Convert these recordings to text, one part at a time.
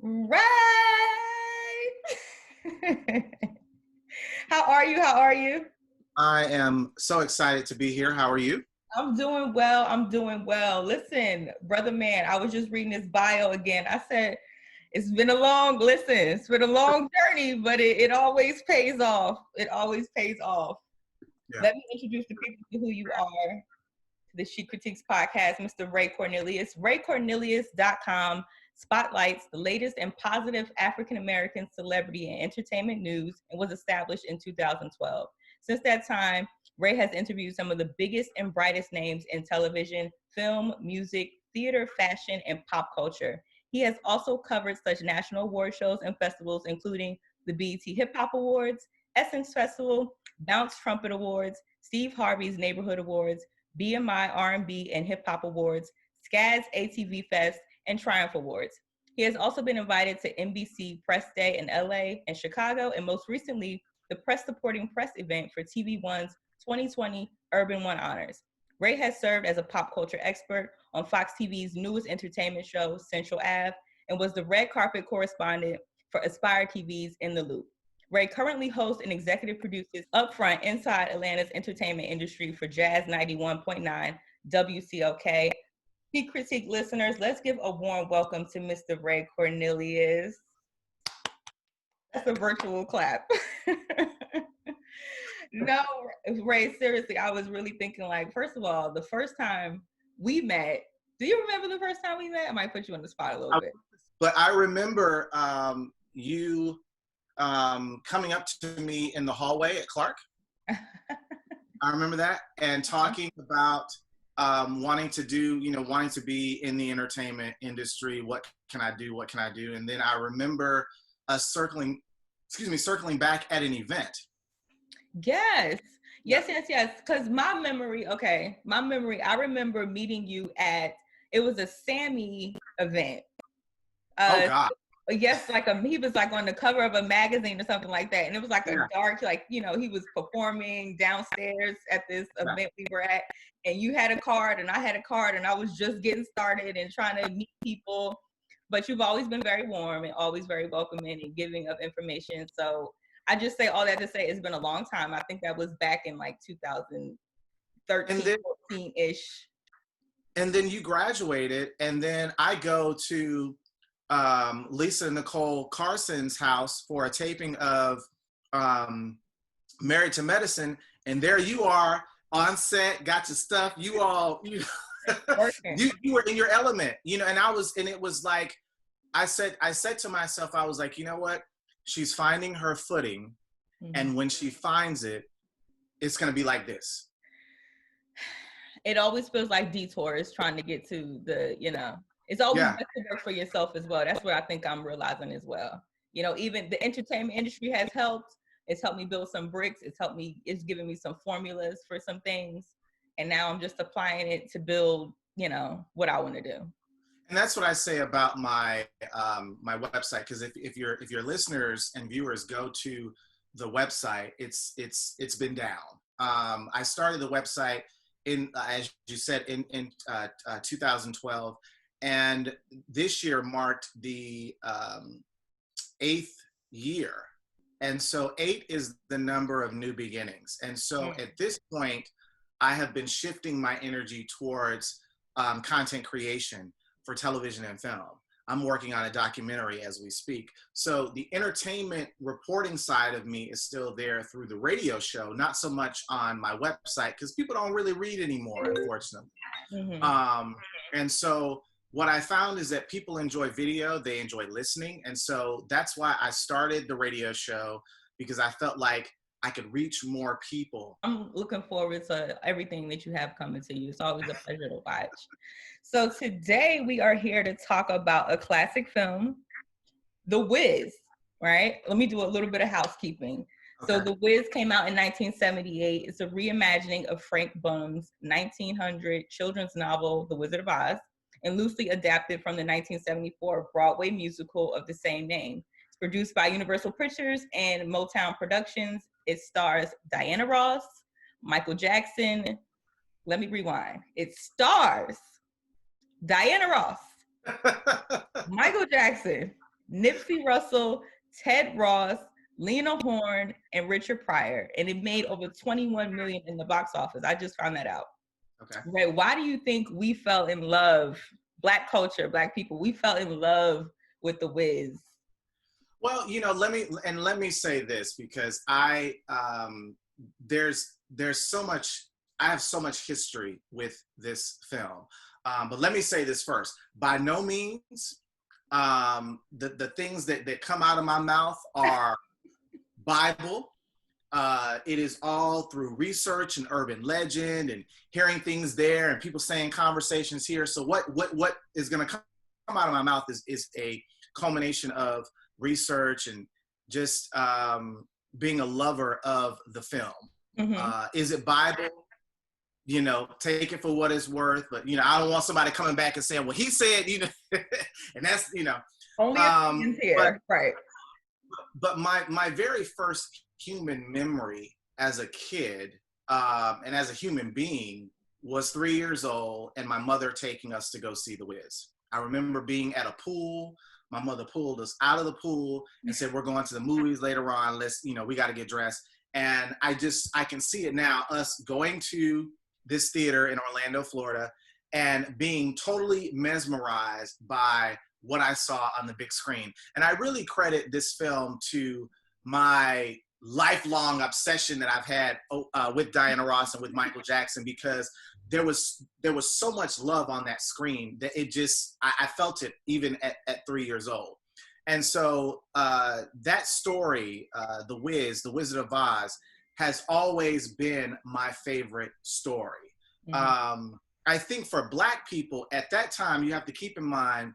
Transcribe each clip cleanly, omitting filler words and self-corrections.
Ray! How are you? How are you? I am so excited to be here. How are you? I'm doing well. I'm doing well. Listen, brother man, I was just reading his bio again. I said, it's been a long journey, but it always pays off. It always pays off. Yeah. Let me introduce the people to who you are. The Chic Critiques podcast, Mr. Ray Cornelius. RayCornelius.com spotlights the latest and positive African-American celebrity and entertainment news and was established in 2012. Since that time, Ray has interviewed some of the biggest and brightest names in television, film, music, theater, fashion, and pop culture. He has also covered such national award shows and festivals, including the BET Hip Hop Awards, Essence Festival, Bounce Trumpet Awards, Steve Harvey's Neighborhood Awards, BMI R&B and Hip Hop Awards, SCAD's ATV Fest, and Triumph Awards. He has also been invited to NBC Press Day in LA and Chicago, and most recently, the Press Supporting Press event for TV One's 2020 Urban One Honors. Ray has served as a pop culture expert on Fox TV's newest entertainment show, Central Ave, and was the red carpet correspondent for Aspire TV's In the Loop. Ray currently hosts and executive produces Upfront inside Atlanta's entertainment industry for Jazz 91.9 WCLK. Chic Critique listeners, let's give a warm welcome to Mr. Ray Cornelius. That's a virtual clap. No, Ray, seriously, I was really thinking, like, first of all, the first time we met, do you remember the first time we met? I might put you on the spot a little bit. But I remember you coming up to me in the hallway at Clark. I remember that, and talking about wanting to be in the entertainment industry. What can I do? What can I do? And then I remember us circling back at an event. Yes. Because my memory, I remember meeting you at, it was a Sammy event. Oh God. Yes, he was like on the cover of a magazine or something like that. And it was like a dark, he was performing downstairs at this event we were at. And you had a card and I had a card and I was just getting started and trying to meet people. But you've always been very warm and always very welcoming and giving of information. So I just say all that to say it's been a long time. I think that was back in like 2013, 14-ish. And then you graduated, and then I go to Lisa Nicole Carson's house for a taping of Married to Medicine, and there you are on set, got your stuff. You all, you were in your element, and it was like, I said to myself, I was like, you know what? She's finding her footing, and when she finds it, it's going to be like this. It always feels like detours trying to get to the, it's always best to work for yourself as well. That's what I think I'm realizing as well. Even the entertainment industry has helped. It's helped me build some bricks. It's given me some formulas for some things. And now I'm just applying it to build, what I want to do. And that's what I say about my my website, because if your listeners and viewers go to the website, it's been down. I started the website as you said in 2012, and this year marked the 8th year, and so 8 is the number of new beginnings. And so at this point, I have been shifting my energy towards content creation for television and film. I'm working on a documentary as we speak. So the entertainment reporting side of me is still there through the radio show, not so much on my website, because people don't really read anymore, unfortunately. And so what I found is that people enjoy video, they enjoy listening. And so that's why I started the radio show, because I felt like I could reach more people. I'm looking forward to everything that you have coming to you. It's always a pleasure to watch. So today we are here to talk about a classic film, The Wiz, right? Let me do a little bit of housekeeping. Okay. So The Wiz came out in 1978. It's a reimagining of Frank Baum's 1900 children's novel, The Wizard of Oz, and loosely adapted from the 1974 Broadway musical of the same name. It's produced by Universal Pictures and Motown Productions. It stars Diana Ross, Michael Jackson. Let me rewind. It stars Diana Ross, Michael Jackson, Nipsey Russell, Ted Ross, Lena Horne, and Richard Pryor, and it made over 21 million in the box office. I just found that out. Okay. Right. Why do you think we fell in love, Black culture, Black people, we fell in love with The Wiz? Well, let me say this, because there's so much, I have so much history with this film. But let me say this first. By no means, the things that come out of my mouth are Bible. It is all through research and urban legend and hearing things there and people saying conversations here. So what is going to come out of my mouth is a culmination of research and just being a lover of the film. Is it Bible? Take it for what it's worth. But, I don't want somebody coming back and saying, well, he said, and that's, only opinions here, right. But my very first human memory as a kid and as a human being was 3 years old and my mother taking us to go see The Wiz. I remember being at a pool. My mother pulled us out of the pool and said, we're going to the movies later on. Let's, we got to get dressed. And I can see it now, us going to this theater in Orlando, Florida, and being totally mesmerized by what I saw on the big screen. And I really credit this film to my lifelong obsession that I've had with Diana Ross and with Michael Jackson, because there was so much love on that screen that it just, I felt it even at 3 years old. And so that story, The Wiz, The Wizard of Oz, has always been my favorite story. I think for Black people at that time, you have to keep in mind,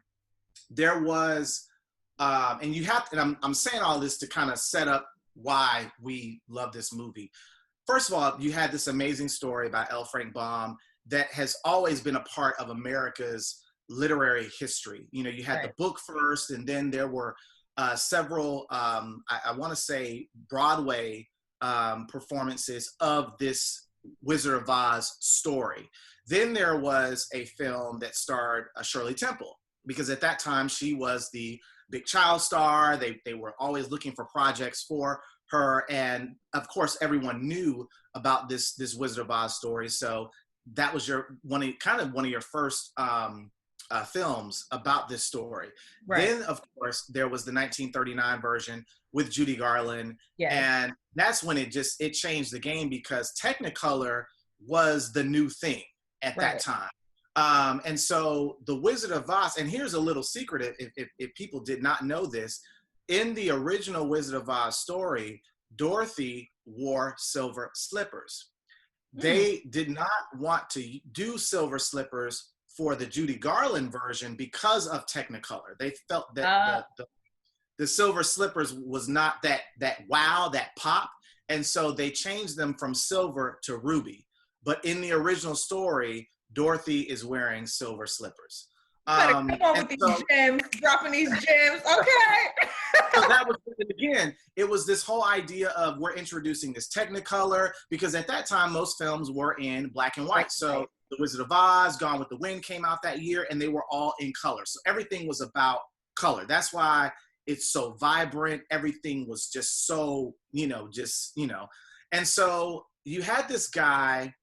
there was, and I'm saying all this to kind of set up why we love this movie. First of all, you had this amazing story by L. Frank Baum that has always been a part of America's literary history. You had the book first, and then there were several, I want to say, Broadway performances of this Wizard of Oz story. Then there was a film that starred Shirley Temple, because at that time she was the big child star. They were always looking for projects for her, and of course everyone knew about this Wizard of Oz story. So that was one of your first films about this story. Right. Then of course there was the 1939 version with Judy Garland, and that's when it changed the game, because Technicolor was the new thing at that time. And so the Wizard of Oz, and here's a little secret if people did not know this, in the original Wizard of Oz story, Dorothy wore silver slippers. They did not want to do silver slippers for the Judy Garland version because of Technicolor. They felt that the silver slippers was not that wow, that pop. And so they changed them from silver to ruby. But in the original story, Dorothy is wearing silver slippers. Come on with these gems, dropping these gems. Okay. So that was, again, it was this whole idea of we're introducing this Technicolor, because at that time, most films were in black and white. So The Wizard of Oz, Gone with the Wind came out that year, and they were all in color. So everything was about color. That's why it's so vibrant. Everything was just so, And so you had this guy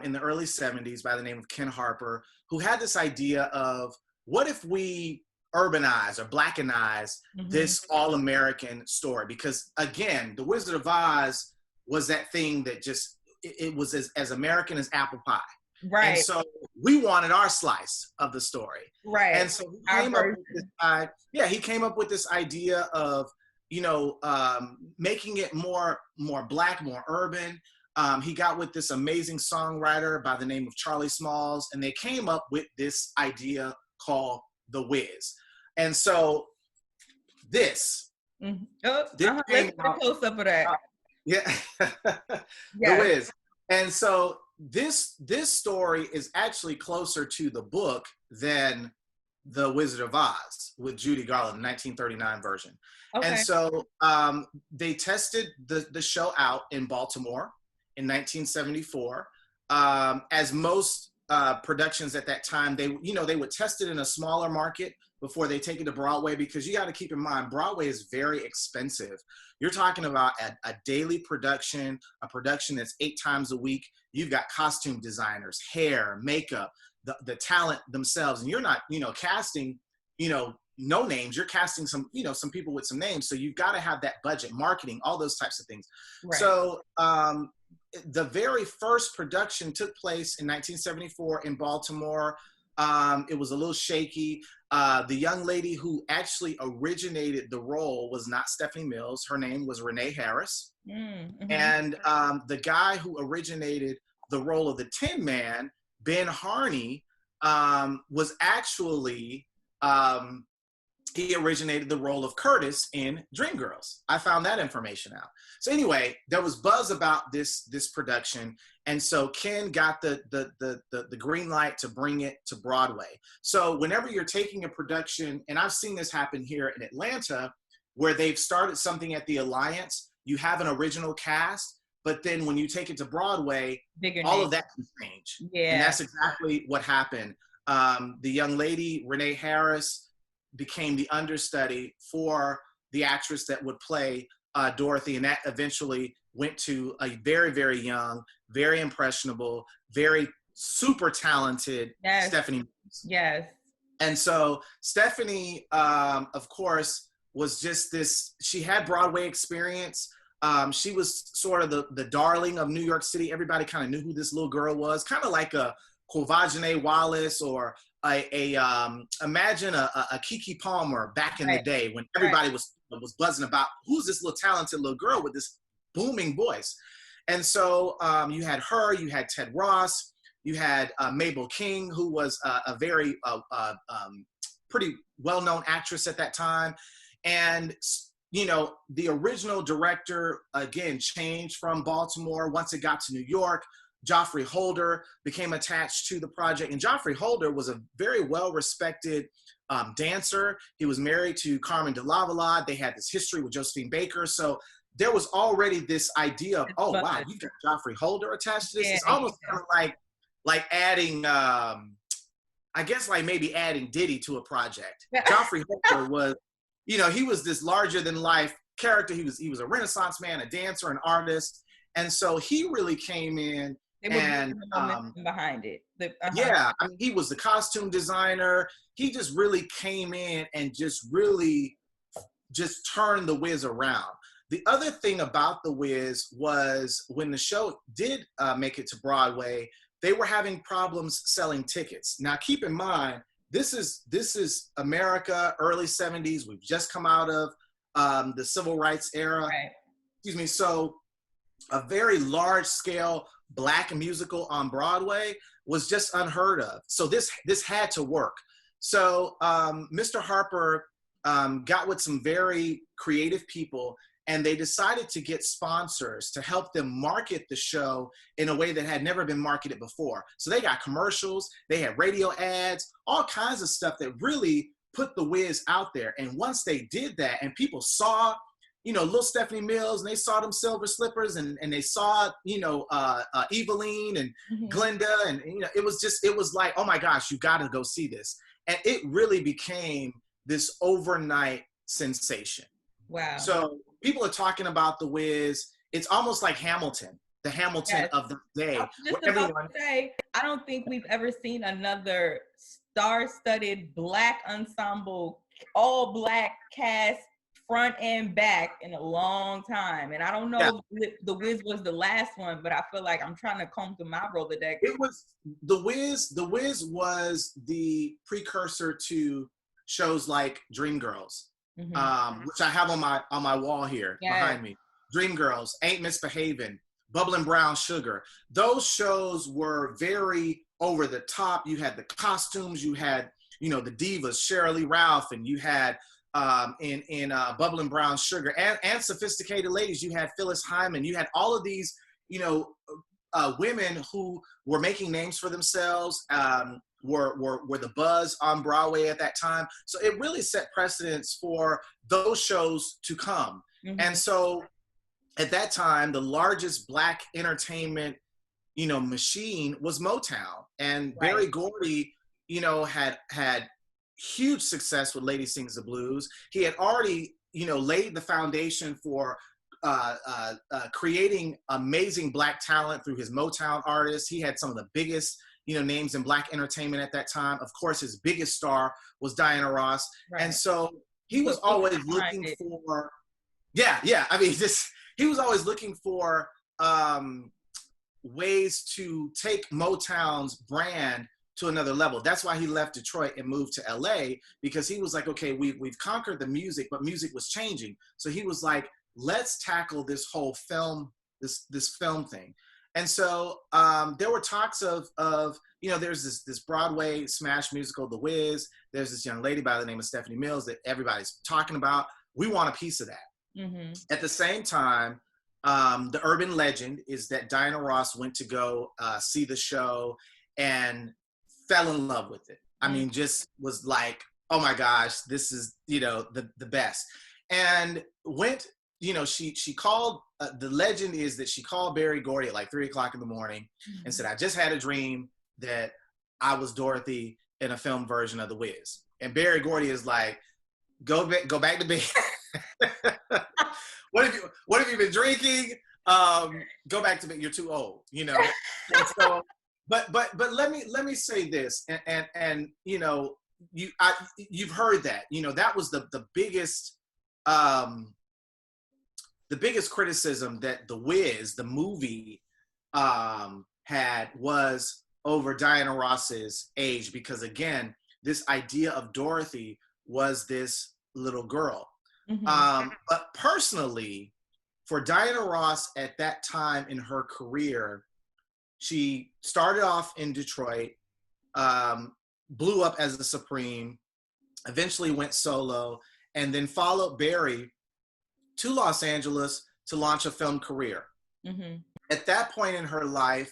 in the early 70s by the name of Ken Harper, who had this idea of, what if we urbanize or blackenize this all-American story? Because again, The Wizard of Oz was that thing that just, it was as American as apple pie. Right. And so we wanted our slice of the story. Right. And so he came up with this idea of, making it more black, more urban. He got with this amazing songwriter by the name of Charlie Smalls, and they came up with this idea called The Wiz. And so this let's get a close up of that. The Wiz. And so this story is actually closer to the book than The Wizard of Oz with Judy Garland, 1939 version. Okay. And so they tested the show out in Baltimore in 1974. As most productions at that time, they would test it in a smaller market before they take it to Broadway, because you got to keep in mind, Broadway is very expensive. You're talking about a daily production, a production that's 8 times a week. You've got costume designers, hair, makeup, the talent themselves. And you're not, casting, no names. You're casting some people with some names. So you've got to have that budget, marketing, all those types of things. Right. So the very first production took place in 1974 in Baltimore. It was a little shaky. The young lady who actually originated the role was not Stephanie Mills. Her name was Renee Harris. Mm-hmm. And the guy who originated the role of the Tin Man, Ben Harney, was actually, he originated the role of Curtis in Dreamgirls. I found that information out. So anyway, there was buzz about this production. And so Ken got the green light to bring it to Broadway. So whenever you're taking a production, and I've seen this happen here in Atlanta, where they've started something at the Alliance, you have an original cast, but then when you take it to Broadway, all of that can change. Yeah. And that's exactly what happened. The young lady, Renee Harris, became the understudy for the actress that would play Dorothy, and that eventually went to a very, very young, very impressionable, very super talented Stephanie. Yes. And so Stephanie, of course, was just this, she had Broadway experience. She was sort of the darling of New York City. Everybody kind of knew who this little girl was, kind of like a Quvenzhané Wallis, or imagine a Keke Palmer back in the day, when everybody was buzzing about who's this little talented little girl with this booming voice. And so you had her, you had Ted Ross, you had Mabel King, who was a very pretty well-known actress at that time. And the original director, again, changed from Baltimore once it got to New York. Geoffrey Holder became attached to the project. And Geoffrey Holder was a very well-respected dancer. He was married to Carmen de Lavalade. They had this history with Josephine Baker. So there was already this idea of, oh, wow, you've got Geoffrey Holder attached to this. Yeah, it's almost kind of like adding, I guess like maybe adding Diddy to a project. Geoffrey Holder was, he was this larger-than-life character. He was a Renaissance man, a dancer, an artist. And so he really came in and behind it. Yeah, I mean, he was the costume designer. He just really came in and just really just turned The Wiz around. The other thing about The Wiz was when the show did make it to Broadway, they were having problems selling tickets. Now, keep in mind, this is America, early 70s. We've just come out of the civil rights era. Right. Excuse me. So a very large-scale Black musical on Broadway was just unheard of. So this had to work. So Mr. Harper got with some very creative people, and they decided to get sponsors to help them market the show in a way that had never been marketed before. So they got commercials, they had radio ads, all kinds of stuff that really put The Wiz out there. And once they did that, and people saw, little Stephanie Mills, and they saw them silver slippers, and they saw, Eveline and Glinda, and it was like, oh my gosh, you got to go see this. And it really became this overnight sensation. Wow. So people are talking about The Wiz. It's almost like Hamilton, the Hamilton of the day. I was just about to say, I don't think we've ever seen another star-studded Black ensemble, all Black cast, front and back, in a long time. And I don't know if The Wiz was the last one, but I feel like I'm trying to comb through my Rolodex. It was The Wiz. The Wiz was the precursor to shows like Dreamgirls, which I have on my wall here behind me. Dreamgirls, Ain't Misbehavin', Bubbling Brown Sugar. Those shows were very over the top. You had the costumes, you had the divas, Sheryl Lee Ralph, and you had in Bubbling Brown Sugar, and Sophisticated Ladies, you had Phyllis Hyman. You had all of these, women who were making names for themselves, were the buzz on Broadway at that time. So it really set precedence for those shows to come. And so at that time, the largest Black entertainment, machine was Motown. And Right. Berry Gordy, had huge success with Lady Sings the Blues. He had already, laid the foundation for creating amazing Black talent through his Motown artists. He had some of the biggest, names in Black entertainment at that time. Of course, his biggest star was Diana Ross. Right. And so he was always looking for, he was always looking for ways to take Motown's brand to another level. That's why he left Detroit and moved to LA, because he was like, okay, we've conquered the music, but music was changing. So he was like, let's tackle this whole film, this film thing. And so there were talks of there's this Broadway smash musical, The Wiz. There's this young lady by the name of Stephanie Mills that everybody's talking about. We want a piece of that. Mm-hmm. At the same time, the urban legend is that Diana Ross went to go see the show and fell in love with it. I mean, just was like, oh my gosh, this is, the best. And went, she called, the legend is that she called Berry Gordy at like 3:00 in the morning and said, I just had a dream that I was Dorothy in a film version of The Wiz. And Berry Gordy is like, go back to bed. What have you been drinking? Go back to bed. You're too old, And so, but let me say this, and you've heard that, that was the biggest criticism that The Wiz, the movie, had was over Diana Ross's age, because again, this idea of Dorothy was this little girl. Mm-hmm. But personally, for Diana Ross at that time in her career, she started off in Detroit, blew up as the Supreme, eventually went solo, and then followed Berry to Los Angeles to launch a film career. Mm-hmm. At that point in her life,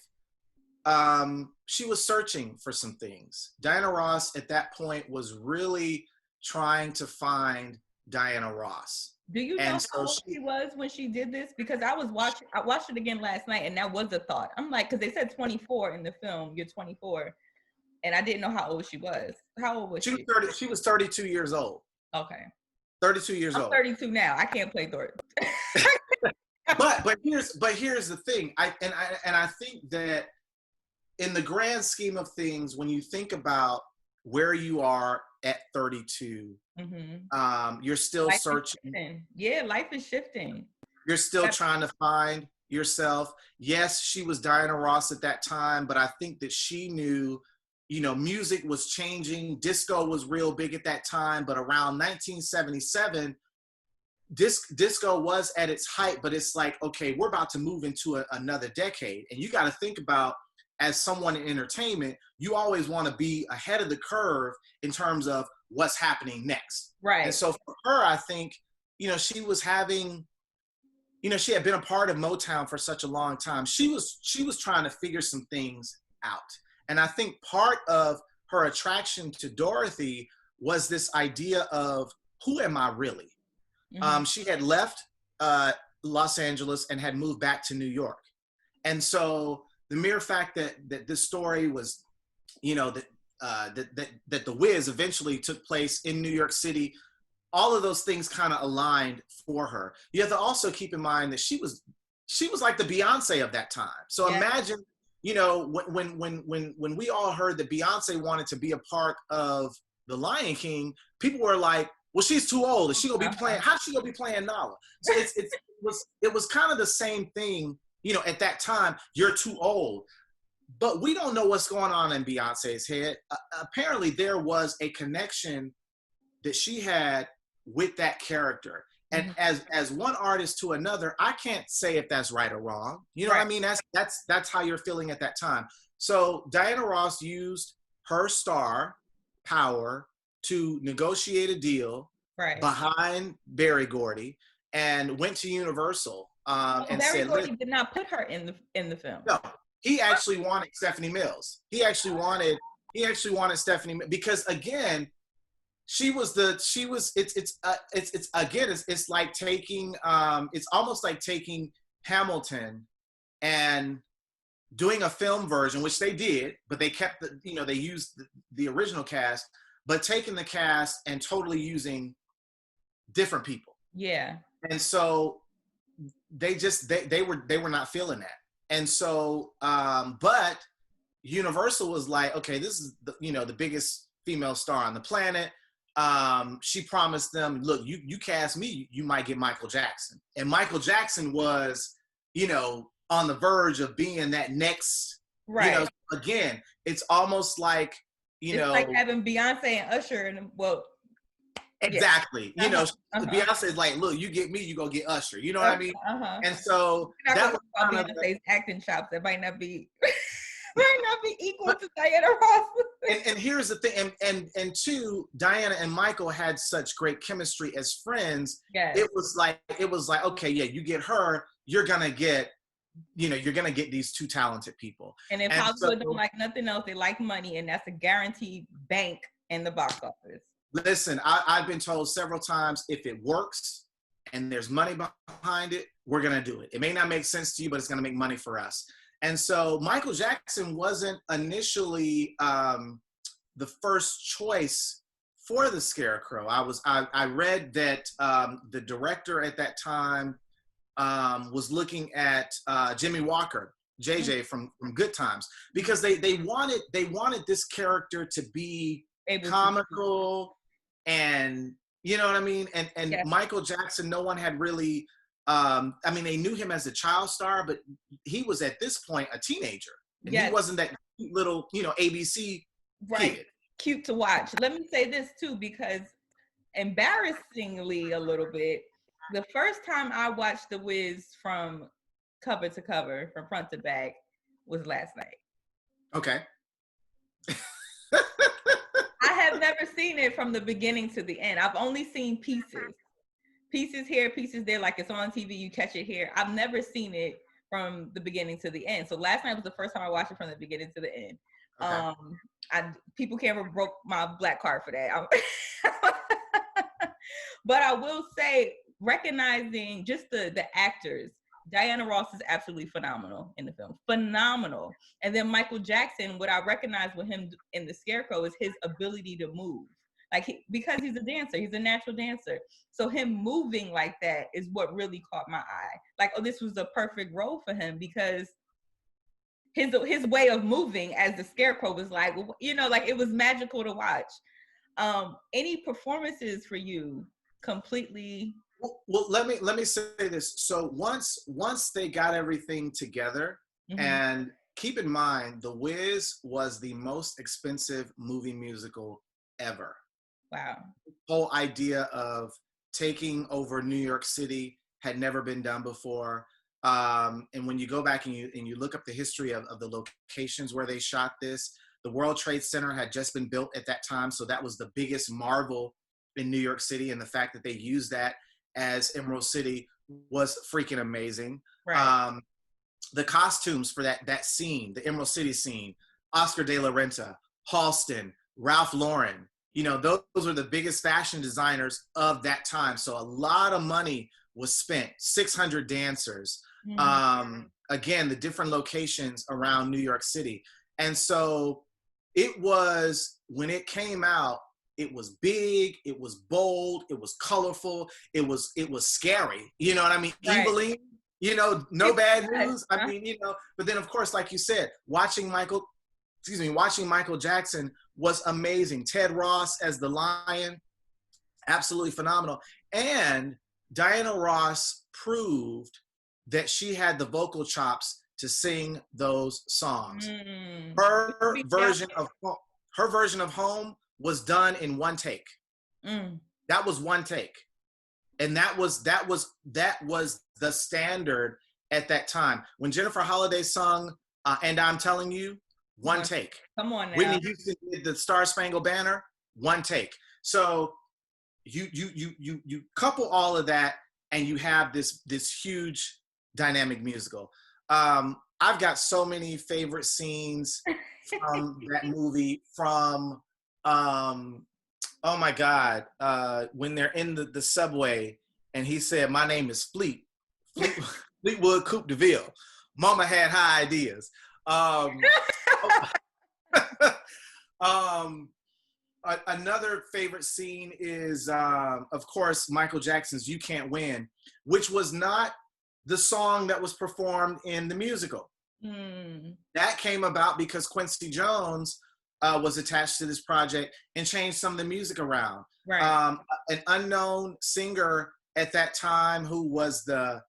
she was searching for some things. Diana Ross at that point was really trying to find Diana Ross. Do you know how old she was when she did this? Because I watched it again last night, and that was a thought. I'm like, because they said 24 in the film, you're 24. And I didn't know how old she was. How old was she? She was 32 years old. Okay. 32 years old. 32 now. I can't play Dorothy. but here's the thing. I think that in the grand scheme of things, when you think about where you are at 32, mm-hmm. You're still life searching. Yeah, life is shifting. You're still trying to find yourself. Yes, she was Diana Ross at that time, but I think that she knew, music was changing. Disco was real big at that time, but around 1977, disco was at its height, but it's like, okay, we're about to move into another decade. And you got to think about, as someone in entertainment, you always want to be ahead of the curve in terms of what's happening next. Right. And so for her, I think, she was having, she had been a part of Motown for such a long time. She was trying to figure some things out. And I think part of her attraction to Dorothy was this idea of, who am I really? Mm-hmm. She had left Los Angeles and had moved back to New York. And so the mere fact that this story was, that The Wiz eventually took place in New York City, all of those things kind of aligned for her. You have to also keep in mind that she was like the Beyonce of that time. So yeah. Imagine, when we all heard that Beyonce wanted to be a part of The Lion King, people were like, well, she's too old. Is she gonna be playing? How's she gonna be playing Nala? So it was kind of the same thing. At that time, you're too old. But we don't know what's going on in Beyonce's head. Apparently, there was a connection that she had with that character. And as one artist to another, I can't say if that's right or wrong. You know right. what I mean? That's how you're feeling at that time. So Diana Ross used her star power to negotiate a deal right. behind Berry Gordy and went to Universal. And Berry Gordy did not put her in the film. No, he actually wanted Stephanie Mills. He actually wanted Stephanie because again, it's like taking it's almost like taking Hamilton and doing a film version, which they did, but they kept they used the original cast, but taking the cast and totally using different people. Yeah. And so they were not feeling that. And so, but Universal was like, okay, this is the biggest female star on the planet. She promised them, look, you cast me, you might get Michael Jackson. And Michael Jackson was, on the verge of being that next, right. Again, it's almost like, it's like having Beyonce and Usher and exactly. Yeah. Beyonce is like, look, you get me, you go get Usher. You know what I mean? And so that was Beyonce's acting chops that might not be equal to Diana Ross. and here's the thing, and two, Diana and Michael had such great chemistry as friends. Yes. It was like, okay, yeah, you get her, you're gonna get these two talented people. And if Hollywood don't like nothing else, they like money, and that's a guaranteed bank in the box office. Listen, I've been told several times, if it works and there's money behind it, we're gonna do it. It may not make sense to you, but it's gonna make money for us. And so Michael Jackson wasn't initially the first choice for the Scarecrow. I read that the director at that time was looking at Jimmy Walker, JJ from Good Times, because they wanted this character to be comical, and you know what I mean. And yes. Michael Jackson, no one had really. They knew him as a child star, but he was at this point a teenager. And yes. He wasn't that little, ABC kid. Cute to watch. Let me say this too, because embarrassingly a little bit, the first time I watched The Wiz from cover to cover, from front to back, was last night. Okay. I have never seen it from the beginning to the end. I've only seen pieces here, pieces there, like it's on TV, you catch it here. I've never seen it from the beginning to the end. So last night was the first time I watched it from the beginning to the end. Okay. People can't ever broke my black card for that. But I will say, recognizing just the actors, Diana Ross is absolutely phenomenal in the film. Phenomenal. And then Michael Jackson, what I recognize with him in The Scarecrow is his ability to move. Because he's a dancer, he's a natural dancer. So him moving like that is what really caught my eye. This was the perfect role for him, because his way of moving as the Scarecrow was it was magical to watch. Any performances for you completely? Well, let me say this. So once they got everything together, mm-hmm. and keep in mind, The Wiz was the most expensive movie musical ever. Wow. The whole idea of taking over New York City had never been done before. And when you go back and you look up the history of the locations where they shot this, the World Trade Center had just been built at that time. So that was the biggest marvel in New York City. And the fact that they used that as Emerald City was freaking amazing. Right. The costumes for that scene, the Emerald City scene, Oscar de la Renta, Halston, Ralph Lauren, those were the biggest fashion designers of that time. So a lot of money was spent, 600 dancers. Mm-hmm. Again, the different locations around New York City. And so it was, when it came out, it was big, it was bold, it was colorful, it was scary. You know what I mean? Right. Evilly, no bad news. I mean, but then of course, like you said, watching Michael Jackson was amazing. Ted Ross as the Lion, absolutely phenomenal. And Diana Ross proved that she had the vocal chops to sing those songs. Her version of Home was done in one take. That was one take. And that was the standard at that time. When Jennifer Holliday sung And I'm Telling You, one take. Come on now. Whitney Houston did the Star Spangled Banner, one take. So you couple all of that, and you have this huge dynamic musical. I've got so many favorite scenes from that movie. From oh my God, when they're in the subway, and he said, "My name is Fleetwood Coupe de Ville. Mama had high ideas." Um, another favorite scene is, of course, Michael Jackson's "You Can't Win," which was not the song that was performed in the musical. That came about because Quincy Jones was attached to this project and changed some of the music around. Right. An unknown singer at that time who was the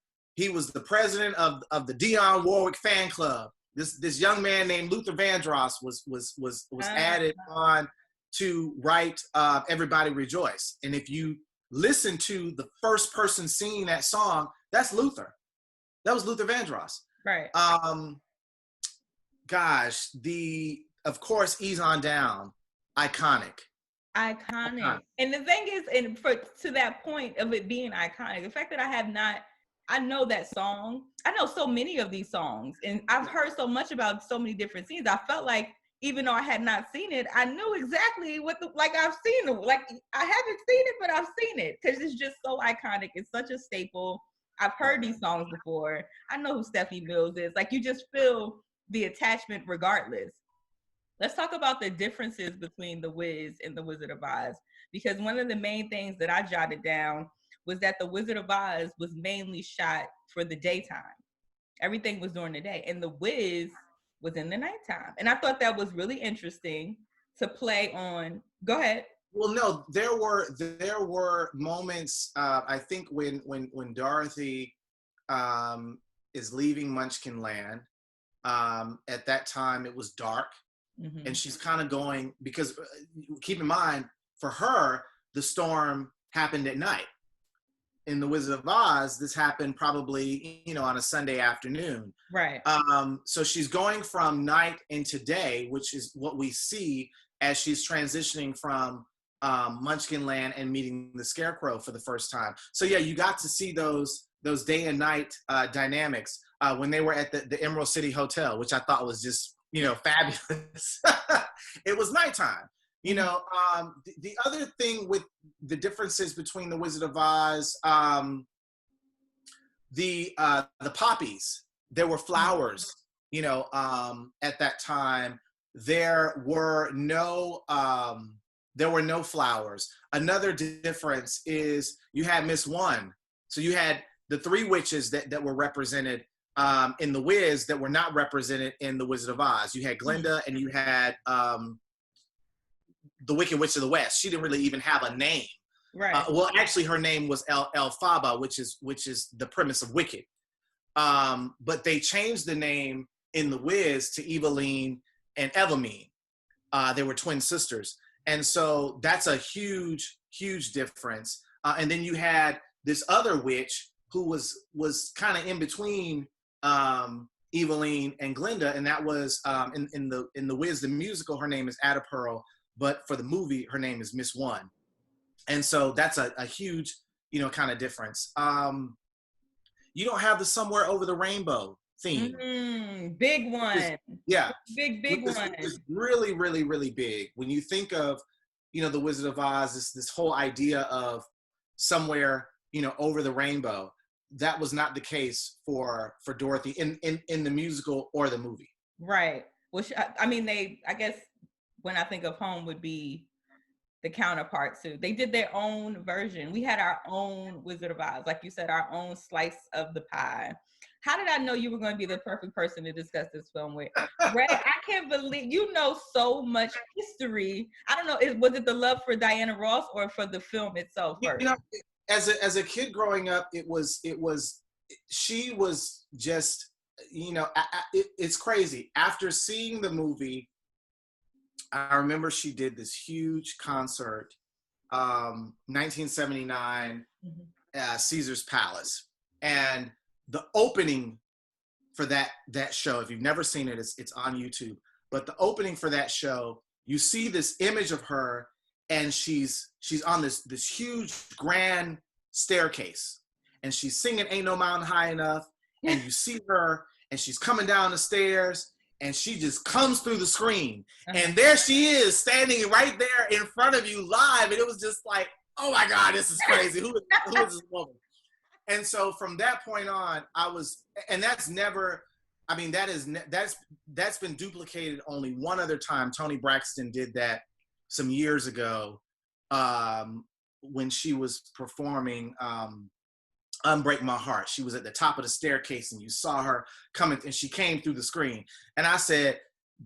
president of the Dionne Warwick fan club. This young man named Luther Vandross was added on to write "Everybody Rejoice." And if you listen to the first person singing that song, that's Luther. That was Luther Vandross. Right. Gosh, of course, "Ease On Down," iconic. And the thing is, and to that point of it being iconic, the fact that I know that song. I know so many of these songs, and I've heard so much about so many different scenes. I felt like even though I had not seen it, I knew exactly I've seen it. Like, I haven't seen it, but I've seen it because it's just so iconic. It's such a staple. I've heard these songs before. I know who Stephanie Mills is. Like, you just feel the attachment regardless. Let's talk about the differences between The Wiz and The Wizard of Oz, because one of the main things that I jotted down was that The Wizard of Oz was mainly shot for the daytime. Everything was during the day, and The Wiz was in the nighttime. And I thought that was really interesting to play on. Go ahead. Well, no, there were moments. I think when Dorothy is leaving Munchkin Land, at that time it was dark. Mm-hmm. And she's kind of going, because keep in mind, for her, the storm happened at night. In The Wizard of Oz, this happened probably, on a Sunday afternoon. Right. So she's going from night into day, which is what we see as she's transitioning from Munchkin Land and meeting the Scarecrow for the first time. So yeah, you got to see those day and night dynamics when they were at the Emerald City Hotel, which I thought was just fabulous. It was nighttime. The other thing with the differences between The Wizard of Oz, the poppies, there were flowers, at that time. There were no flowers. Another difference is you had Miss One. So you had the three witches that were represented in The Wiz that were not represented in The Wizard of Oz. You had Glinda and you had the Wicked Witch of the West. She didn't really even have a name. Right. Well, actually, her name was Elphaba, which is the premise of Wicked. But they changed the name in The Wiz to Eveline and Evamine. They were twin sisters. And so that's a huge, huge difference. And then you had this other witch who was kind of in between Eveline and Glinda, and that was in the Wiz, the musical, her name is Ada Pearl, but for the movie, her name is Miss One. And so that's a huge, kind of difference. You don't have the Somewhere Over the Rainbow theme. Big one. Yeah. Big one. It's really, really, really big. When you think of, The Wizard of Oz, this whole idea of somewhere, over the rainbow, that was not the case for Dorothy in the musical or the movie. Right. Which, I guess when I think of home would be the counterpart too. They did their own version. We had our own Wizard of Oz, like you said, our own slice of the pie. How did I know you were going to be the perfect person to discuss this film with? Ray, I can't believe you know so much history. I don't know, was it the love for Diana Ross or for the film itself first? As a kid growing up, she was just, it's crazy. After seeing the movie, I remember she did this huge concert, 1979, Caesar's Palace. And the opening for that show, if you've never seen it, it's on YouTube. But the opening for that show, you see this image of her, and she's on this huge grand staircase, and she's singing "Ain't No Mountain High Enough," and you see her, and she's coming down the stairs, and she just comes through the screen, and there she is standing right there in front of you live, and it was just like, oh my God, this is crazy. Who is this woman? And so from that point on, and that's never I mean, that's been duplicated only one other time. Toni Braxton did that some years ago when she was performing Unbreak My Heart. She was at the top of the staircase and you saw her coming and she came through the screen. And I said,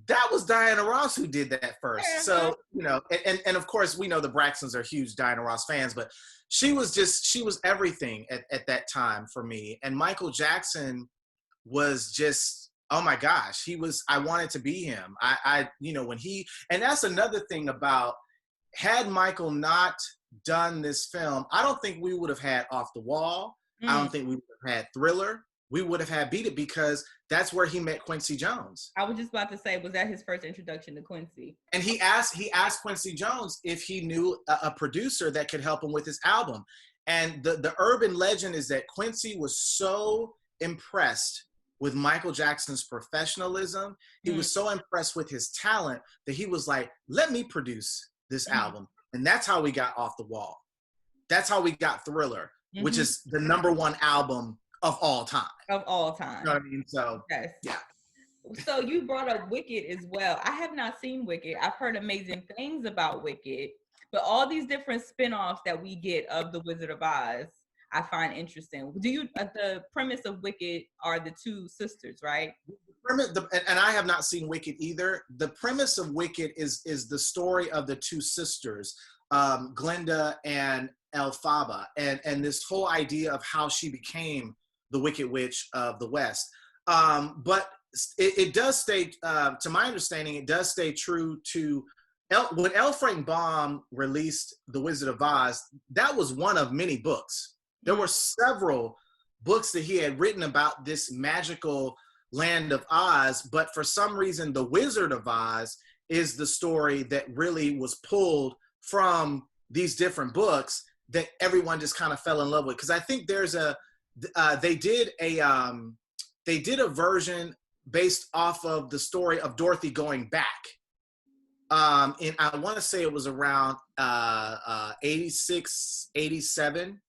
that was Diana Ross who did that first. So, you know, and of course we know the Braxtons are huge Diana Ross fans, but she was everything at that time for me. And Michael Jackson was just, oh my gosh, I wanted to be him. You know, and that's another thing about, had Michael not done this film, I don't think we would have had Off the Wall. I don't think we would have had Thriller. We would have had Beat It, because that's where he met Quincy Jones. I was just about to say, was that his first introduction to Quincy? And he asked Quincy Jones if he knew a producer that could help him with his album. And the urban legend is that Quincy was so impressed with Michael Jackson's professionalism. He was so impressed with his talent that he was like, let me produce this album. And that's how we got Off the Wall. That's how we got Thriller, which is the #1 album of all time. Of all time. You know what I mean? So, yes. Yeah. So you brought up Wicked as well. I have not seen Wicked. I've heard amazing things about Wicked, but all these different spin-offs that we get of The Wizard of Oz, I find interesting. The premise of Wicked are the two sisters, right? And I have not seen Wicked either. The premise of Wicked is the story of the two sisters, Glinda and Elphaba, and this whole idea of how she became the Wicked Witch of the West. But it does stay, to my understanding, it does stay true to when L. Frank Baum released The Wizard of Oz. That was one of many books. There were several books that he had written about this magical land of Oz, but for some reason, The Wizard of Oz is the story that really was pulled from these different books that everyone just kind of fell in love with. Because I think there's they did a version based off of the story of Dorothy going back. And I want to say it was around 86, 87,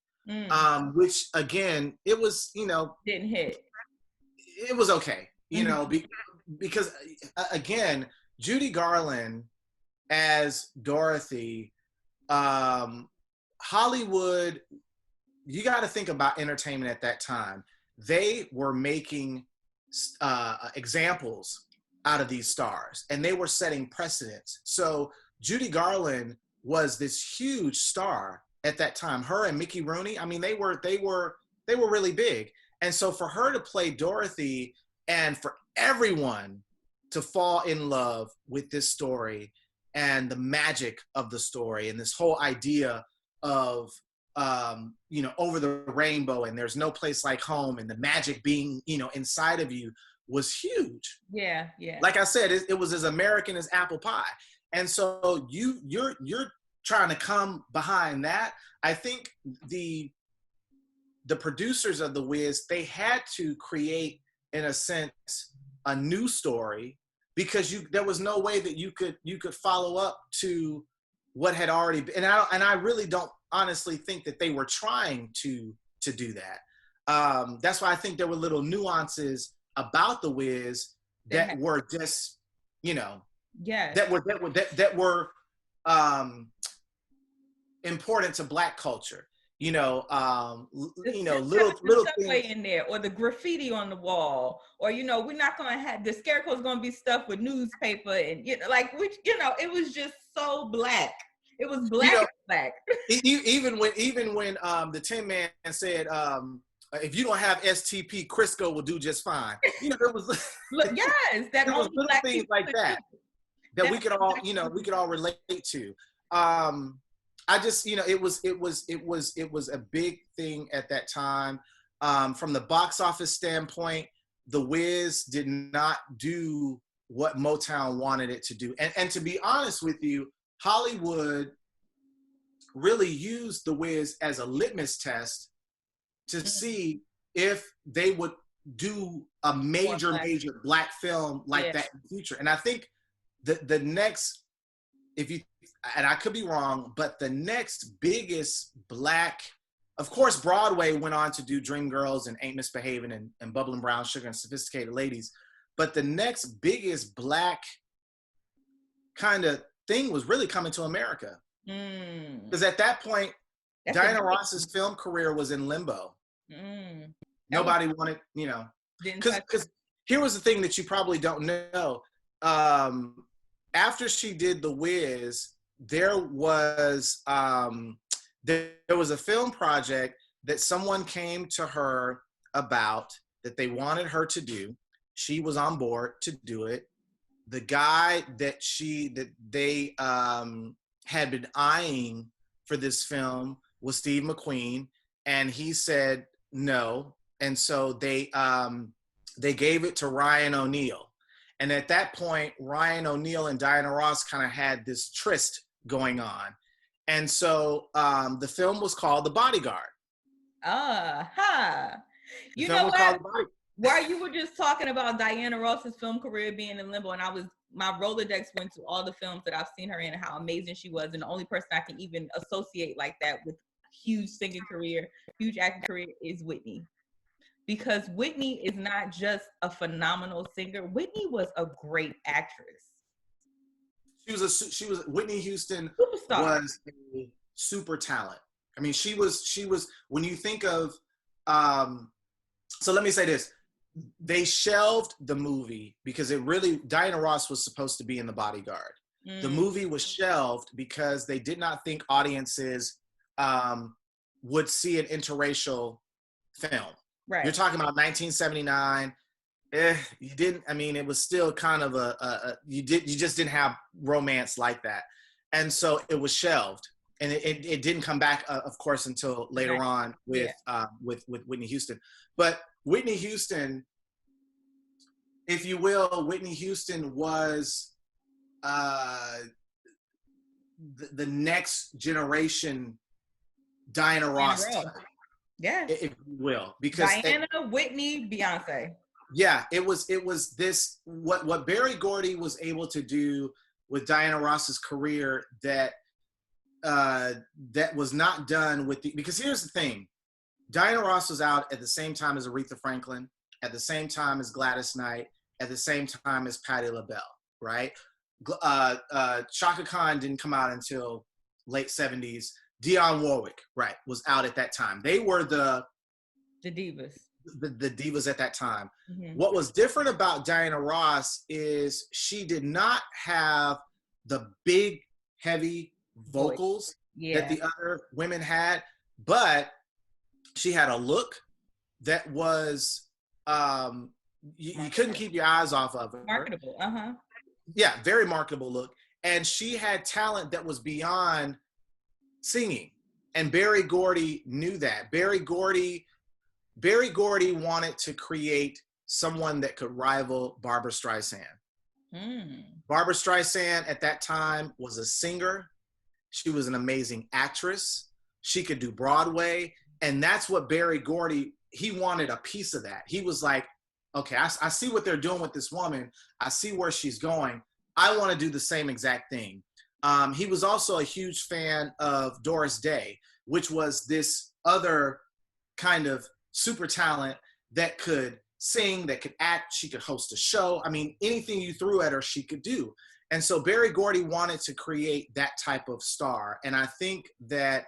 which again, it was, you know, didn't hit. It was okay, you know, because again, Judy Garland as Dorothy, Hollywood, you got to think about entertainment at that time. They were making examples out of these stars, and they were setting precedents. So Judy Garland was this huge star at that time. Her and Mickey Rooney, I mean, they were really big. And so for her to play Dorothy and for everyone to fall in love with this story and the magic of the story and this whole idea of, you know, over the rainbow and there's no place like home and the magic being, you know, inside of you was huge. Yeah, yeah. Like I said, it was as American as apple pie. And so you're trying to come behind that. I think the producers of The Wiz, they had to create, in a sense, a new story, because there was no way that you could follow up to what had already been. And I really don't honestly think that they were trying to do that. That's why I think there were little nuances about The Wiz that were just, you know, that were important to Black culture. You know, little things in there, or the graffiti on the wall, or, you know, we're not gonna have the scarecrow's gonna be stuffed with newspaper, and, you know, like, which, you know, it was just so Black. It was Black, you know, Black. even when the Tin Man said, if you don't have STP, Crisco will do just fine. You know, it was yes, that there was little Black things like that we could all relate to. I just, you know, it was a big thing at that time. From the box office standpoint, The Wiz did not do what Motown wanted it to do. And to be honest with you, Hollywood really used The Wiz as a litmus test to see if they would do a major Black film like that in the future. And I think the next, and I could be wrong, but the next biggest Black of course, Broadway went on to do Dreamgirls and Ain't Misbehaving and Bubbling Brown Sugar and Sophisticated Ladies. But the next biggest Black kind of thing was really Coming to America. Because at that point, Diana Ross's film career was in limbo. Nobody wanted, you know, because here was the thing that you probably don't know. After she did The Wiz, there was a film project that someone came to her about that they wanted her to do. She was on board to do it. The guy that they had been eyeing for this film was Steve McQueen, and he said no. And so they gave it to Ryan O'Neal. And at that point, Ryan O'Neal and Diana Ross kind of had this tryst going on. And so the film was called The Bodyguard. You know what? While you were just talking about Diana Ross's film career being in limbo, and my Rolodex went to all the films that I've seen her in and how amazing she was. And the only person I can even associate like that with huge singing career, huge acting career is Whitney. Because Whitney is not just a phenomenal singer. Whitney was a great actress. Whitney Houston Superstar. Was a super talent. I mean, she was when you think of so let me say this. They shelved the movie because Diana Ross was supposed to be in The Bodyguard. The movie was shelved because they did not think audiences would see an interracial film. Right. You're talking about 1979. You didn't. I mean, it was still kind of you just didn't have romance like that, and so it was shelved, and it didn't come back, of course, until later on with Whitney Houston. But Whitney Houston, if you will, Whitney Houston was the next generation Diana Ross. Yeah, if you will, because Diana, Whitney, Beyonce. Yeah, it was this what Berry Gordy was able to do with Diana Ross's career that was not done because here's the thing. Diana Ross was out at the same time as Aretha Franklin, at the same time as Gladys Knight, at the same time as Patti LaBelle, right? Chaka Khan didn't come out until late 70s. Dionne Warwick, right, was out at that time. They were the divas. The divas at that time. Mm-hmm. What was different about Diana Ross is she did not have the big, heavy vocals that the other women had, but she had a look that was you couldn't keep your eyes off of her. Marketable, Yeah, very marketable look. And she had talent that was beyond singing. And Berry Gordy knew that. Berry Gordy wanted to create someone that could rival Barbra Streisand. Barbra Streisand at that time was a singer. She was an amazing actress. She could do Broadway. And that's what Berry Gordy, he wanted a piece of that. He was like, okay, I see what they're doing with this woman. I see where she's going. I want to do the same exact thing. He was also a huge fan of Doris Day, which was this other kind of super talent that could sing, that could act, she could host a show. I mean, anything you threw at her, she could do. And so Berry Gordy wanted to create that type of star. And I think that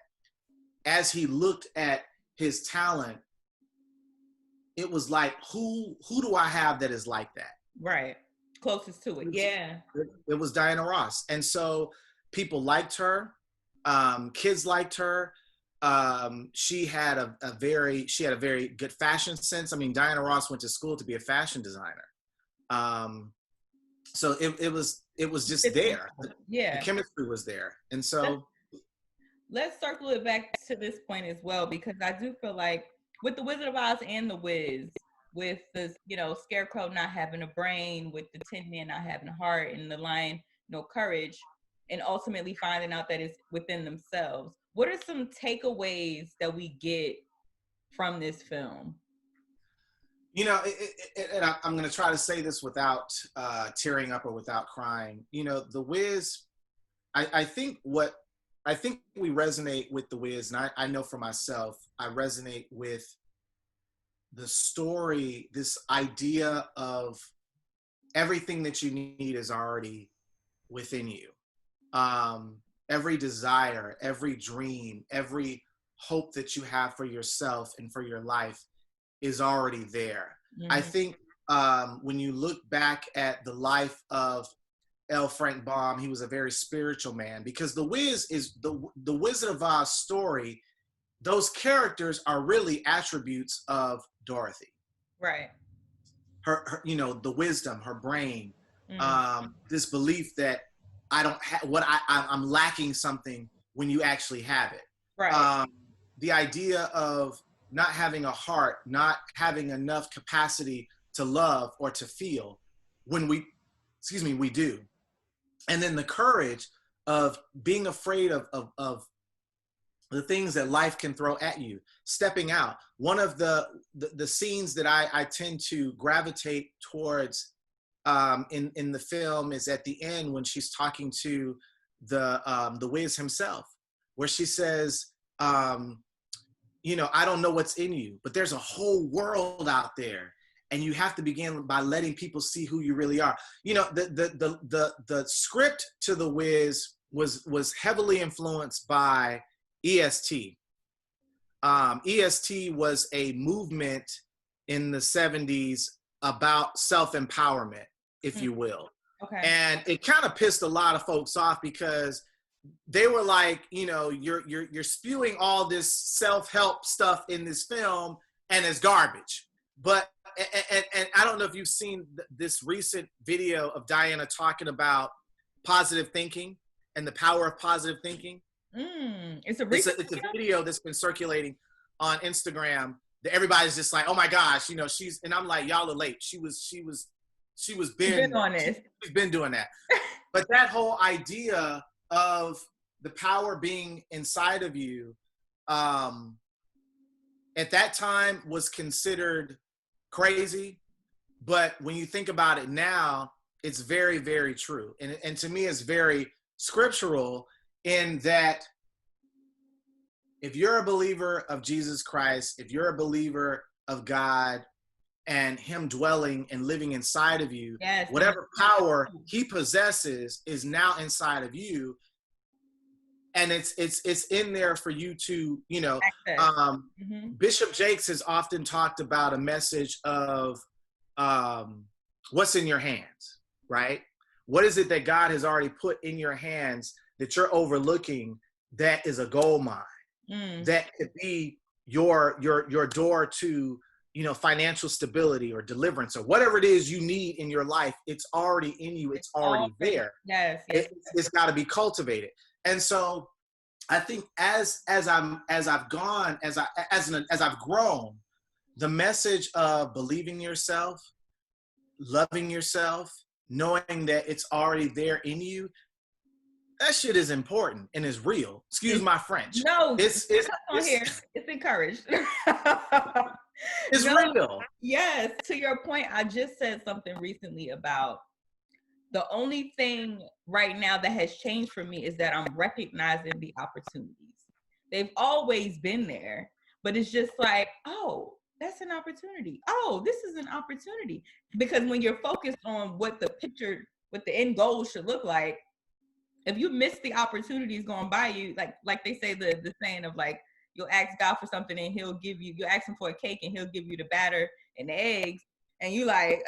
as he looked at his talent, it was like, who do I have that is like that? Right. Closest to it. Yeah. It was Diana Ross. And so people liked her. Kids liked her. She had a very good fashion sense. I mean, Diana Ross went to school to be a fashion designer. So it was just there. Yeah. The chemistry was there. And so let's circle it back to this point as well, because I do feel like with The Wizard of Oz and The Wiz, with the, Scarecrow not having a brain, with the Tin Man not having a heart, and the Lion no courage, and ultimately finding out that it's within themselves. What are some takeaways that we get from this film? And I'm going to try to say this without tearing up or without crying. The Wiz, I think what I think we resonate with The Wiz, and I know for myself, I resonate with the story, this idea of everything that you need is already within you. Every desire, every dream, every hope that you have for yourself and for your life is already there. I think when you look back at the life of L. Frank Baum, he was a very spiritual man, because The Wiz is the Wizard of Oz story. Those characters are really attributes of Dorothy. Right. Her you know, the wisdom, her brain, this belief that I don't have what I'm lacking something when you actually have it. Right. The idea of not having a heart, not having enough capacity to love or to feel when we do. And then the courage of being afraid of the things that life can throw at you, stepping out. One of the scenes that I tend to gravitate towards in the film is at the end when she's talking to the Wiz himself, where she says, you know, I don't know what's in you, but there's a whole world out there, and you have to begin by letting people see who you really are. You know, the script to The Wiz was heavily influenced by EST. EST was a movement in the 70s about self-empowerment, if you will. Okay. And it kind of pissed a lot of folks off because they were like, you know, you're spewing all this self-help stuff in this film and it's garbage. But and I don't know if you've seen this recent video of Diana talking about positive thinking and the power of positive thinking. It's a video that's been circulating on Instagram that everybody's just like, oh my gosh, you know, and I'm like, y'all are late. She's been on this. She's been doing that. But that whole idea of the power being inside of you, at that time was considered crazy. But when you think about it now, it's very, very true. And to me, it's very scriptural in that if you're a believer of Jesus Christ, if you're a believer of God and him dwelling and living inside of you, yes, whatever power he possesses is now inside of you. And it's in there for you to, you know, Bishop Jakes has often talked about a message of what's in your hands, right? What is it that God has already put in your hands that you're overlooking that is a gold mine, that could be your door to, you know, financial stability or deliverance or whatever it is you need in your life? It's already in you. It's already there. Yes. It's got to be cultivated. And so I think as I've grown, the message of believing yourself, loving yourself, knowing that it's already there in you, that shit is important and is real. Excuse my French. No, it's encouraged. It's real. Yes. To your point, I just said something recently about the only thing right now that has changed for me is that I'm recognizing the opportunities. They've always been there, but it's just like, oh, that's an opportunity. Oh, this is an opportunity. Because when you're focused on what the end goal should look like, if you miss the opportunities going by you, like they say the saying of like, you'll ask God for something and you'll ask him for a cake and he'll give you the batter and the eggs. And you like,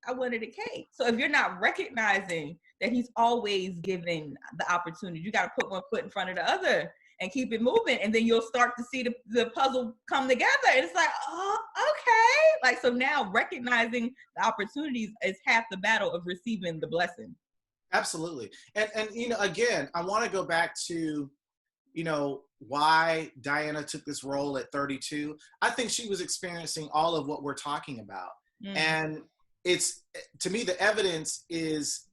I wanted a cake. So if you're not recognizing that he's always giving the opportunity, you got to put one foot in front of the other and keep it moving. And then you'll start to see the puzzle come together. And it's like, oh, okay. Like, so now recognizing the opportunities is half the battle of receiving the blessing. Absolutely. And you know, again, I want to go back to, you know, why Diana took this role at 32. I think she was experiencing all of what we're talking about. And it's, to me, the evidence is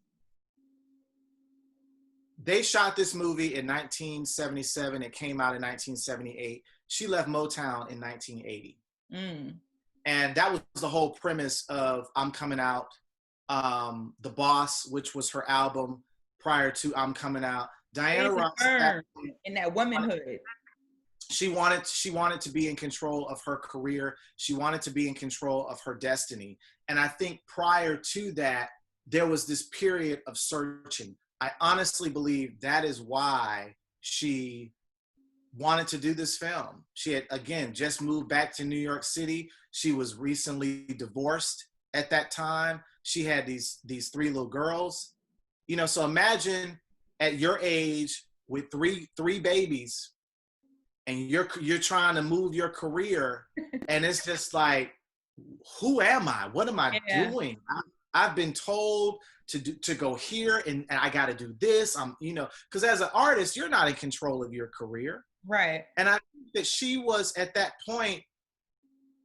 they shot this movie in 1977. It came out in 1978. She left Motown in 1980. And that was the whole premise of I'm Coming Out. The Boss, which was her album prior to I'm Coming Out. Diana Ross, in that womanhood. She wanted to be in control of her career. She wanted to be in control of her destiny. And I think prior to that, there was this period of searching. I honestly believe that is why she wanted to do this film. She had, again, just moved back to New York City. She was recently divorced at that time. She had these 3 little girls. You know, so imagine at your age with three babies, and you're trying to move your career, and it's just like, who am I? What am I doing? I've been told to go here, and I got to do this. Because as an artist, you're not in control of your career, right? And I think that she was at that point.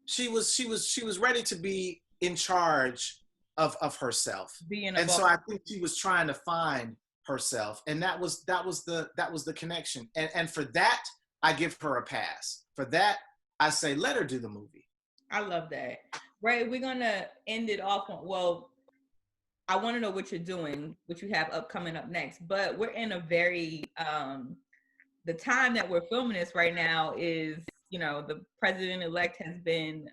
She was ready to be in charge of herself, and so I think she was trying to find herself, and that was the connection, and for that, I give her a pass. For that, I say, let her do the movie. I love that. Ray, we're going to end it off on, well, I want to know what you're doing, what you have coming up next, but we're in a very, the time that we're filming this right now is, the president-elect has been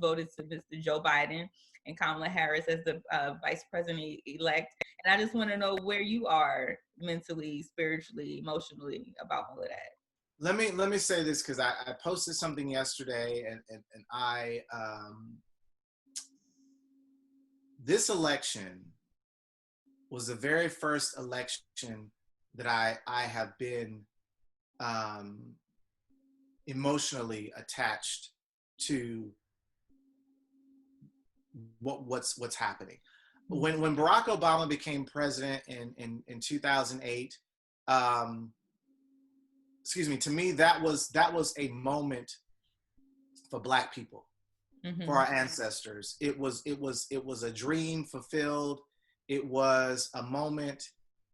voted to Mr. Joe Biden and Kamala Harris as the vice president-elect. And I just want to know where you are mentally, spiritually, emotionally about all of that. Let me say this, because I posted something yesterday, and I this election was the very first election that I have been emotionally attached to what's happening. When Barack Obama became president in 2008, to me, that was a moment for Black people, for our ancestors. It was a dream fulfilled. It was a moment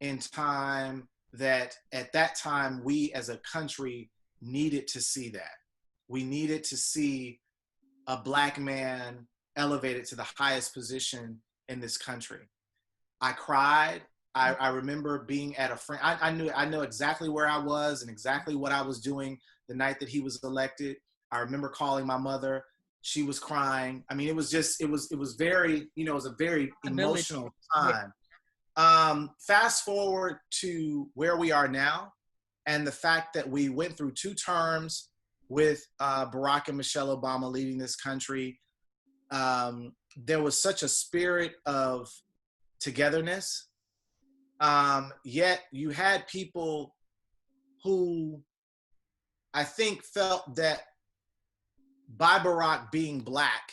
in time that at that time we as a country needed to see that. We needed to see a Black man elevated to the highest position in this country. I cried. I remember being at a friend. I know exactly where I was and exactly what I was doing the night that he was elected. I remember calling my mother. She was crying. I mean, it was very, it was a very emotional time. Fast forward to where we are now, and the fact that we went through 2 terms with Barack and Michelle Obama leading this country. There was such a spirit of togetherness. Yet you had people who I think felt that by Barack being Black,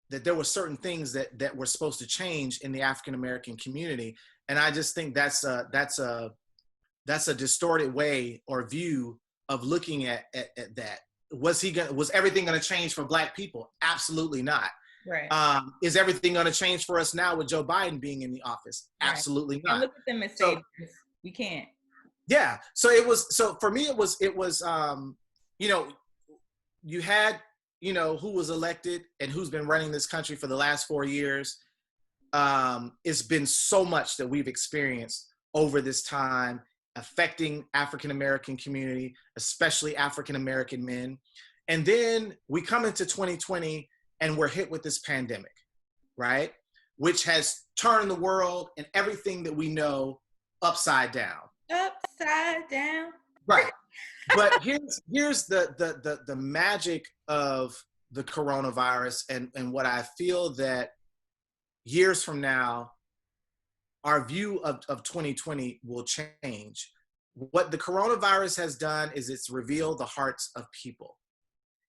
that there were certain things that were supposed to change in the African American community, and I just think that's a distorted way or view of looking at that. Was everything going to change for Black people? Absolutely not. Right. Is everything going to change for us now with Joe Biden being in the office? Right. Absolutely not. And look at them as saviors. We can't. Yeah. So for me, it was, you had, who was elected and who's been running this country for the last 4 years. It's been so much that we've experienced over this time affecting African-American community, especially African-American men. And then we come into 2020 and we're hit with this pandemic, right? Which has turned the world and everything that we know upside down. Upside down. Right. But here's the magic of the coronavirus and what I feel that years from now, our view of 2020 will change. What the coronavirus has done is it's revealed the hearts of people.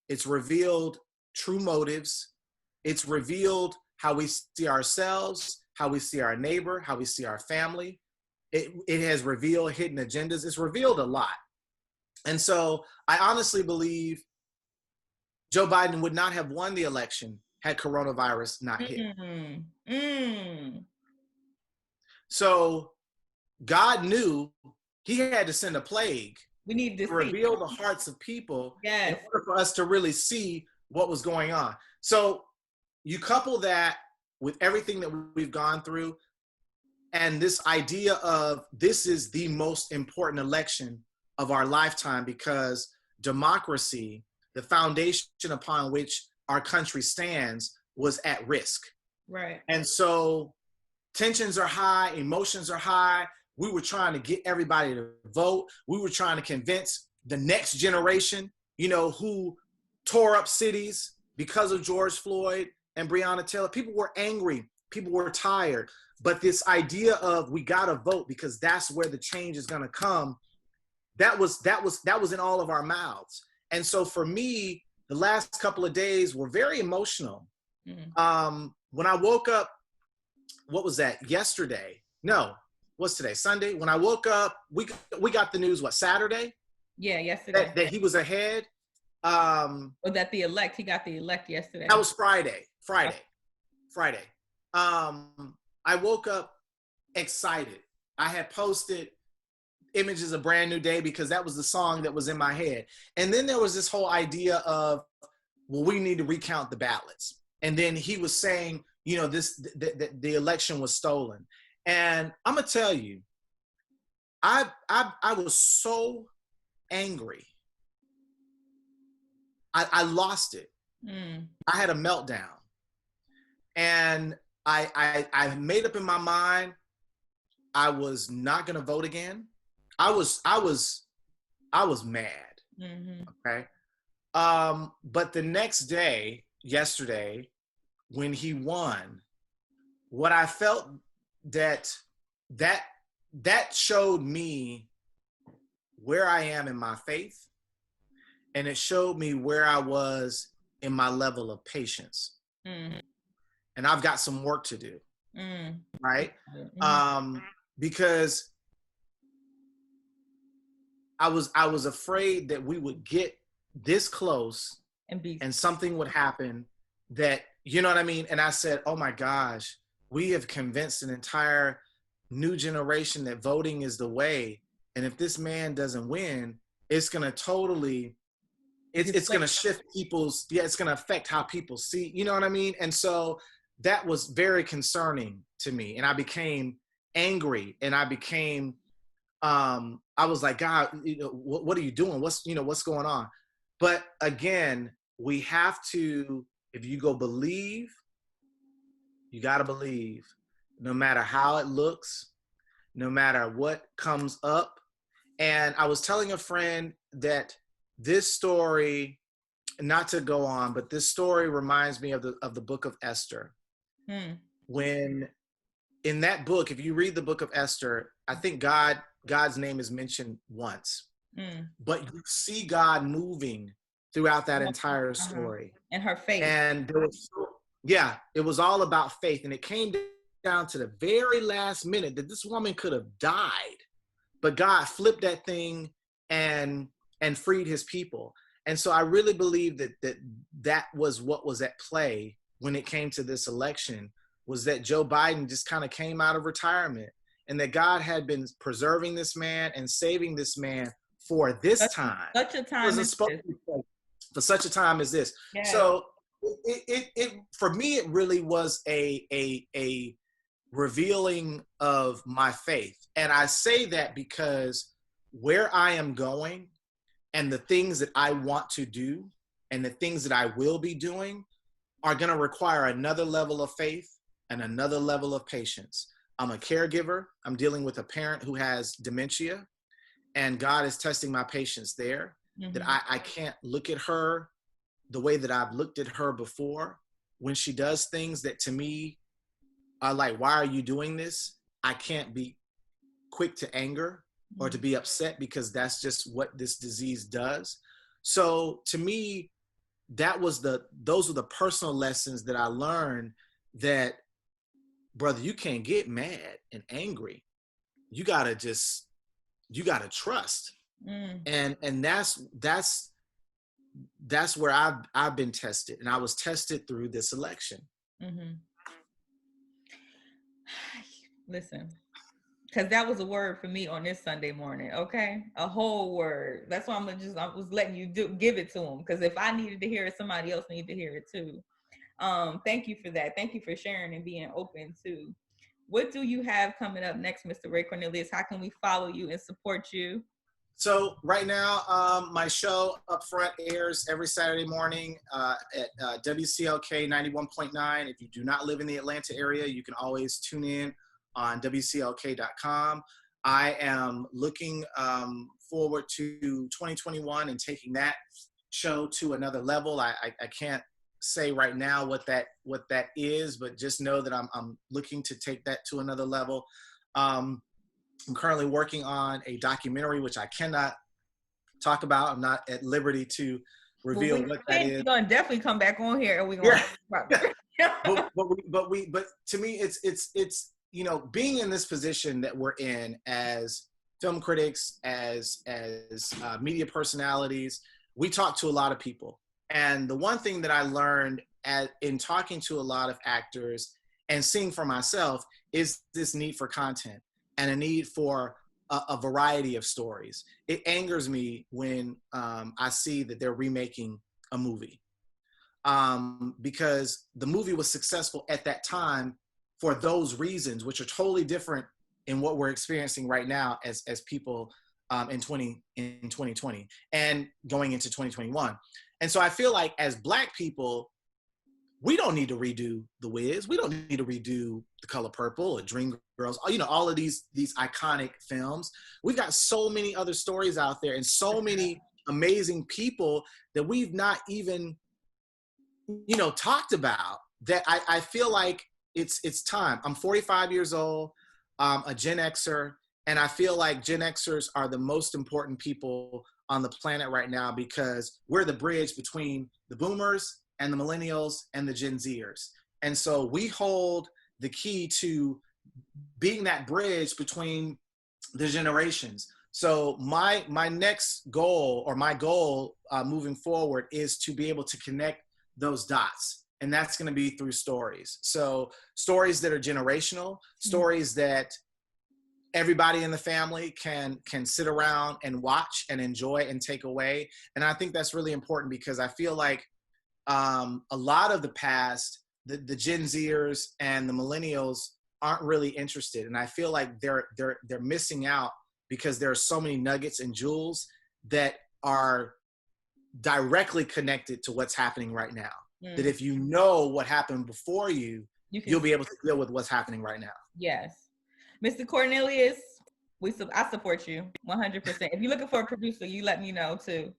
It's revealed true motives. It's revealed how we see ourselves, how we see our neighbor, how we see our family. It has revealed hidden agendas. It's revealed a lot. And so I honestly believe Joe Biden would not have won the election had coronavirus not hit. So God knew he had to send a plague. We need to reveal the hearts of people in order for us to really see what was going on. So you couple that with everything that we've gone through, And this idea of this is the most important election of our lifetime because democracy, the foundation upon which our country stands, was at risk. Right. And so tensions are high, emotions are high. We were trying to get everybody to vote. We were trying to convince the next generation, you know, who tore up cities because of George Floyd and Breonna Taylor. People were angry. People were tired. But this idea of we got to vote because that's where the change is going to come, that was in all of our mouths. And so for me, the last couple of days were very emotional. Mm-hmm. When I woke up, what was that? Yesterday? No, what's today? Sunday? When I woke up, we got the news, what, Saturday? Yeah, yesterday. That he was ahead. Or that he got the elect yesterday. That was Friday. I woke up excited. I had posted images of Brand New Day because that was the song that was in my head. And then there was this whole idea of, well, we need to recount the ballots. And then he was saying, you know, the election was stolen. And I'm gonna tell you, I was so angry. I lost it. I had a meltdown. And I made up in my mind, I was not gonna vote again. I was mad. Mm-hmm. Okay. But the next day, yesterday, when he won, what I felt that showed me where I am in my faith, and it showed me where I was in my level of patience. Mm-hmm. And I've got some work to do, right? Mm-hmm. Because I was afraid that we would get this close and something would happen that, you know what I mean? And I said, oh my gosh, we have convinced an entire new generation that voting is the way. And if this man doesn't win, it's going to totally, it's going to shift people's, it's going to affect how people see, you know what I mean? And so that was very concerning to me. And I became angry, and I became, I was like, God, you know, what are you doing? What's going on? But again, we have to, if you go believe, you got to believe, no matter how it looks, no matter what comes up. And I was telling a friend that this story, not to go on, but this story reminds me of the book of Esther. When in that book, if you read the book of Esther, I think God's name is mentioned once, but you see God moving throughout that entire story. And her faith. And there was, it was all about faith. And it came down to the very last minute that this woman could have died, but God flipped that thing and freed his people. And so I really believe that was what was at play when it came to this election, was that Joe Biden just kind of came out of retirement, and that God had been preserving this man and saving this man for this time. Such a time as this. For such a time as this. Yeah. So it for me, it really was a revealing of my faith. And I say that because where I am going and the things that I want to do and the things that I will be doing are going to require another level of faith and another level of patience. I'm a caregiver. I'm dealing with a parent who has dementia, and God is testing my patience there. Mm-hmm. That I can't look at her the way that I've looked at her before. When she does things that to me are like, why are you doing this? I can't be quick to anger or to be upset, because that's just what this disease does. So to me, those were the personal lessons that I learned, that, brother, you can't get mad and angry. You gotta trust. And that's where I've been tested, and I was tested through this election. Mm-hmm. Listen, because that was a word for me on this Sunday morning. Okay, a whole word. That's why I was letting you give it to him, because if I needed to hear it, somebody else needed to hear it too. Thank you for that. Thank you for sharing and being open too. what do you have coming up next, Mr. Ray Cornelius? How can we follow you and support you? So right now, my show Upfront airs every Saturday morning at WCLK 91.9. If you do not live in the Atlanta area, you can always tune in on WCLK.com. I am looking forward to 2021 and taking that show to another level. I can't say right now what that is, but just know that I'm looking to take that to another level. I'm currently working on a documentary, which I cannot talk about. I'm not at liberty to reveal what that is. You're gonna definitely come back on here, and we're gonna talk about it. but to me, it's being in this position that we're in as film critics, as media personalities, we talk to a lot of people, and the one thing that I learned in talking to a lot of actors and seeing for myself is this need for content and a need for a variety of stories. It angers me when I see that they're remaking a movie because the movie was successful at that time for those reasons, which are totally different in what we're experiencing right now as people in 2020 and going into 2021. And so I feel like as Black people, we don't need to redo The Wiz. We don't need to redo The Color Purple or Dreamgirls, all of these iconic films. We've got so many other stories out there and so many amazing people that we've not even, talked about, that I feel like it's time. I'm 45 years old, a Gen Xer, and I feel like Gen Xers are the most important people on the planet right now because we're the bridge between the boomers and the millennials and the Gen Zers. And so we hold the key to being that bridge between the generations. So my next goal, or my goal moving forward, is to be able to connect those dots. And that's going to be through stories. So stories that are generational, stories that everybody in the family can sit around and watch and enjoy and take away. And I think that's really important because I feel like a lot of the past, the Gen Zers and the millennials aren't really interested. And I feel like they're missing out because there are so many nuggets and jewels that are directly connected to what's happening right now. That if you know what happened before you'll be able to deal with what's happening right now. Yes. Mr. Cornelius, I support you 100%. If you're looking for a producer, you let me know too.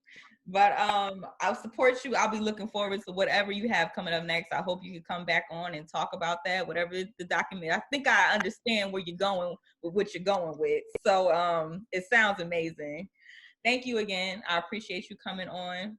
But I'll support you. I'll be looking forward to whatever you have coming up next. I hope you can come back on and talk about that, whatever the document. I think I understand where you're going with what you're going with. So it sounds amazing. Thank you again. I appreciate you coming on.